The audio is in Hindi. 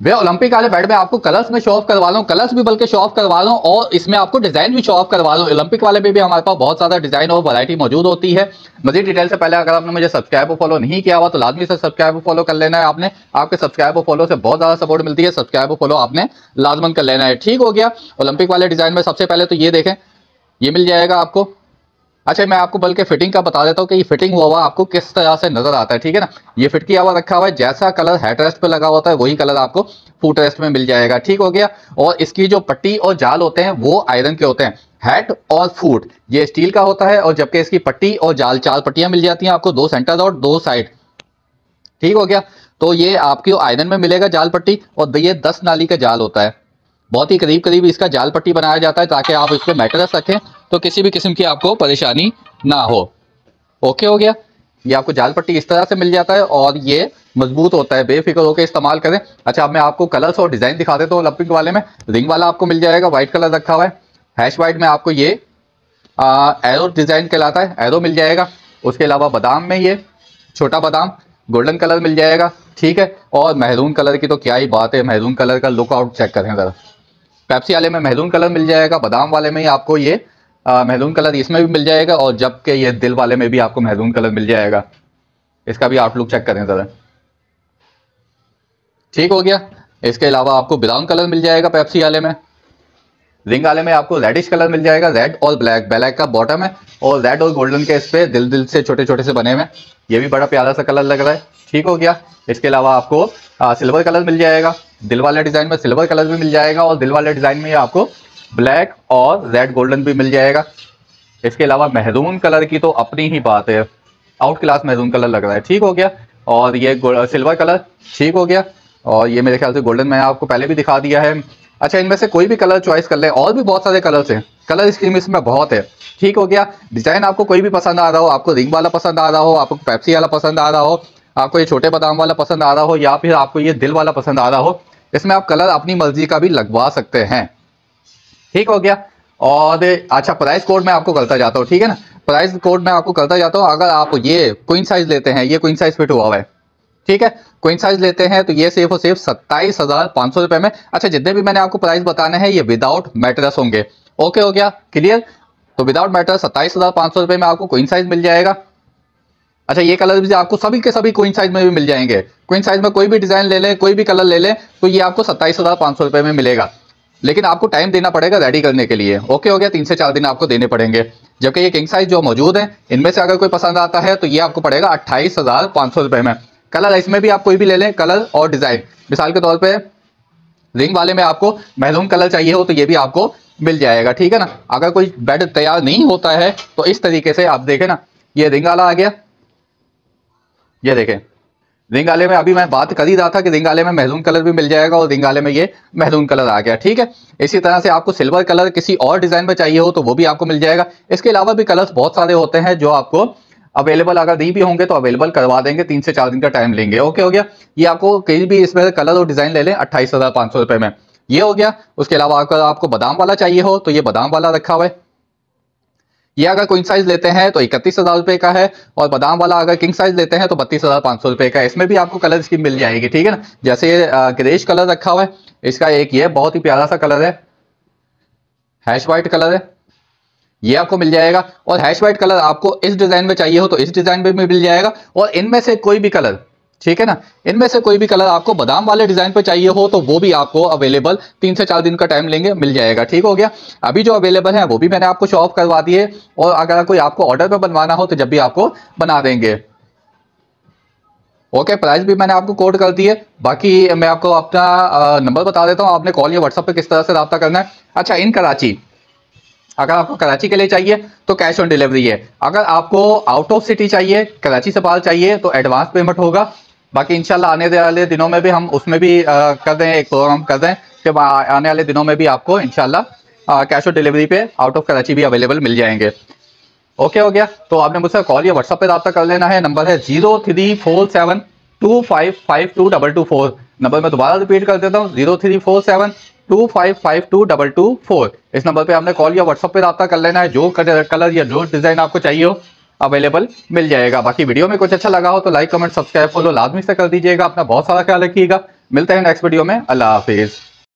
भैया ओलंपिक वाले बैट में आपको कलर्स में शो ऑफ करवा लो, कलर्स भी बल्कि शो ऑफ करवा लो और इसमें आपको डिजाइन भी शो ऑफ करवा लो। ओलंपिक वाले में भी हमारे पास बहुत ज्यादा डिजाइन और वैरायटी मौजूद होती है। मजीद डिटेल से पहले अगर आपने मुझे सब्सक्राइब और फॉलो नहीं किया हुआ तो लाजमी से सब्सक्राइब और फॉलो कर लेना है। आपने आपके सब्सक्राइब और फॉलो से बहुत ज्यादा सपोर्ट मिलती है, सब्सक्राइब और फॉलो आपने लाजमन कर लेना है। ठीक हो गया। ओलंपिक वाले डिजाइन में सबसे पहले तो ये देखें, ये मिल जाएगा आपको। अच्छा मैं आपको बल्कि फिटिंग का बता देता हूँ कि ये फिटिंग हुआ हुआ आपको किस तरह से नजर आता है, ठीक है ना। ये फिट किया हुआ रखा हुआ है, जैसा कलर हेड रेस्ट पे लगा होता है वही कलर आपको फुट रेस्ट में मिल जाएगा। ठीक हो गया। और इसकी जो पट्टी और जाल होते हैं वो आयरन के होते हैं, हेड और फुट ये स्टील का होता है, और जबकि इसकी पट्टी और जाल 4 पट्टियां मिल जाती हैं आपको, 2 सेंटर और 2 साइड। ठीक हो गया। तो ये आपकी आयरन में मिलेगा जाल पट्टी, और ये 10 नाली का जाल होता है। बहुत ही करीब करीब इसका जाल पट्टी बनाया जाता है ताकि आप इस पर मैट्रेस रखें तो किसी भी किस्म की आपको परेशानी ना हो। ओके हो गया। ये आपको जाल पट्टी इस तरह से मिल जाता है और ये मजबूत होता है, बेफिक्र होकर इस्तेमाल करें। अच्छा अब मैं आपको कलर्स और डिजाइन दिखा देता हूँ। ओलंपिक वाले में रिंग वाला आपको मिल जाएगा, व्हाइट कलर रखा हुआ है। हैश व्हाइट में आपको ये एरो डिजाइन कहलाता है, एरो मिल जाएगा। उसके अलावा बादाम में ये छोटा बादाम गोल्डन कलर मिल जाएगा। ठीक है। और महरून कलर की तो क्या ही बात है, महरून कलर का लुक आउट चेक करें जरा। पेप्सी वाले में महरून कलर मिल जाएगा, बादाम वाले में ही आपको ये महरून कलर इसमें भी मिल जाएगा, और जबकि ये दिल वाले में भी आपको महरून कलर मिल जाएगा। इसका भी आउटलुक चेक करें जरा। ठीक हो गया। इसके अलावा आपको ब्राउन कलर मिल जाएगा पेप्सी वाले में। रिंग वाले में आपको रेडिश कलर मिल जाएगा, रेड और ब्लैक, ब्लैक का बॉटम है और रेड और गोल्डन के इस पे दिल दिल से छोटे छोटे से बने हुए। ये भी बड़ा प्यारा सा कलर लग रहा है। ठीक हो गया। इसके अलावा आपको सिल्वर कलर मिल जाएगा, दिल वाले डिजाइन में सिल्वर कलर भी मिल जाएगा, और दिल वाले डिजाइन में आपको ब्लैक और रेड गोल्डन भी मिल जाएगा। इसके अलावा महरून कलर की तो अपनी ही बात है, आउट क्लास महरून कलर लग रहा है। ठीक हो गया। और ये सिल्वर कलर ठीक हो गया, और ये मेरे ख्याल से गोल्डन मैंने आपको पहले भी दिखा दिया है। अच्छा इनमें से कोई भी कलर चॉइस कर लें, और भी बहुत सारे कलर्स हैं, कलर स्कीम इसमें बहुत है। ठीक हो गया। डिजाइन आपको कोई भी पसंद आ रहा हो, आपको रिंग वाला पसंद आ रहा हो, आपको पेप्सी वाला पसंद आ रहा हो, आपको ये छोटे बादाम वाला पसंद आ रहा हो, या फिर आपको ये दिल वाला पसंद आ रहा हो, इसमें आप कलर अपनी मर्जी का भी लगवा सकते हैं। ठीक हो गया। और अच्छा प्राइस कोड मैं आपको करता जाता हूँ, ठीक है ना। प्राइस कोड मैं आपको करता जाता हूँ। अगर आप ये क्वीन साइज लेते हैं, ये क्वीन साइज फिट हुआ हुआ है, ठीक है, क्वीन साइज लेते हैं तो ये सिर्फ और सिर्फ 27,500 रुपए में। अच्छा जितने भी मैंने आपको प्राइस बताने हैं ये विदाउट मैट्रेस होंगे। ओके हो गया, क्लियर। तो विदाउट मैट्रेस 27,500 रुपए में आपको क्वीन साइज मिल जाएगा। अच्छा ये कलर भी आपको सभी के सभी क्वीन साइज में भी मिल जाएंगे। क्वीन साइज में कोई भी डिजाइन ले लें, कोई भी कलर ले लें, तो ये आपको 27,500 रुपए में मिलेगा। लेकिन आपको टाइम देना पड़ेगा रेडी करने के लिए। ओके हो गया। 3 से 4 दिन आपको देने पड़ेंगे। जबकि ये किंग साइज जो मौजूद है इनमें से अगर कोई पसंद आता है तो ये आपको पड़ेगा 28,500 रुपए में। कलर इसमें भी आप कोई भी ले लें, कलर और डिजाइन। मिसाल के तौर पे रिंग वाले में आपको मैरून कलर चाहिए हो तो ये भी आपको मिल जाएगा। ठीक है ना। अगर कोई बेड तैयार नहीं होता है तो इस तरीके से आप देखें ना, ये रिंग वाला आ गया, ये देखें रिंग वाले में अभी मैं बात कर ही रहा था कि रिंग वाले में मैरून कलर भी मिल जाएगा, और रिंग वाले में ये मैरून कलर आ गया। ठीक है। इसी तरह से आपको सिल्वर कलर किसी और डिजाइन में चाहिए हो तो वो भी आपको मिल जाएगा। इसके अलावा भी कलर्स बहुत सारे होते हैं जो आपको अवेलेबल अगर नहीं भी होंगे तो अवेलेबल करवा देंगे, 3 से 4 दिन का टाइम लेंगे। ओके हो गया। ये आपको कहीं भी इसमें कलर और डिजाइन ले लें 28,500 रुपए में, ये हो गया। उसके अलावा अगर आपको बादाम वाला चाहिए हो तो ये बादाम वाला रखा हुआ है। ये अगर क्वीन साइज लेते हैं तो 31,000 रुपए का है, और बादाम वाला अगर किंग साइज लेते हैं तो 32,500 रुपए का है। इसमें भी आपको कलर स्कीम मिल जाएगी। ठीक है ना। जैसे ये ग्रेश कलर रखा हुआ है, इसका एक ये बहुत ही प्यारा सा कलर है, हैश व्हाइट कलर है, ये आपको मिल जाएगा। और हैश व्हाइट कलर आपको इस डिजाइन में चाहिए हो तो इस डिजाइन में भी मिल जाएगा। और इनमें से कोई भी कलर, ठीक है ना, इनमें से कोई भी कलर आपको बादाम वाले डिजाइन पे चाहिए हो तो वो भी आपको अवेलेबल 3 से 4 दिन का टाइम लेंगे, मिल जाएगा। ठीक हो गया। अभी जो अवेलेबल है वो भी मैंने आपको शो ऑफ करवा दिए, और अगर कोई आपको ऑर्डर पे बनवाना हो तो जब भी आपको बना देंगे। ओके। प्राइस भी मैंने आपको कोड कर दिए। बाकी मैं आपको अपना नंबर बता देता हूँ, आपने कॉल या व्हाट्सएप पे किस तरह से रब्ता करना है। अच्छा इन कराची, अगर आपको कराची के लिए चाहिए तो कैश ऑन डिलीवरी है। अगर आपको आउट ऑफ सिटी चाहिए, कराची से बाहर चाहिए, तो एडवांस पेमेंट होगा। बाकी इंशाल्लाह आने वाले दिनों में भी हम उसमें भी कर दें, एक प्रोग्राम कर दें कि आने वाले दिनों में भी आपको इंशाल्लाह कैश ऑन डिलीवरी पे आउट ऑफ कराची भी अवेलेबल मिल जाएंगे। ओके हो गया। तो आपने मुझसे कॉल या व्हाट्सएप पे रब्ता कर लेना है। नंबर है 034725522224। नंबर मैं दोबारा रिपीट कर देता हूँ, 034725522224। इस नंबर पे आपने कॉल या व्हाट्सएप पे रब्ता कर लेना है। जो कलर या जो डिजाइन आपको चाहिए हो अवेलेबल मिल जाएगा। बाकी वीडियो में कुछ अच्छा लगा हो तो लाइक कमेंट सब्सक्राइब फॉलो लाजमी से कर दीजिएगा। अपना बहुत सारा ख्याल रखिएगा। मिलते हैं नेक्स्ट वीडियो में। अल्लाह हाफिज।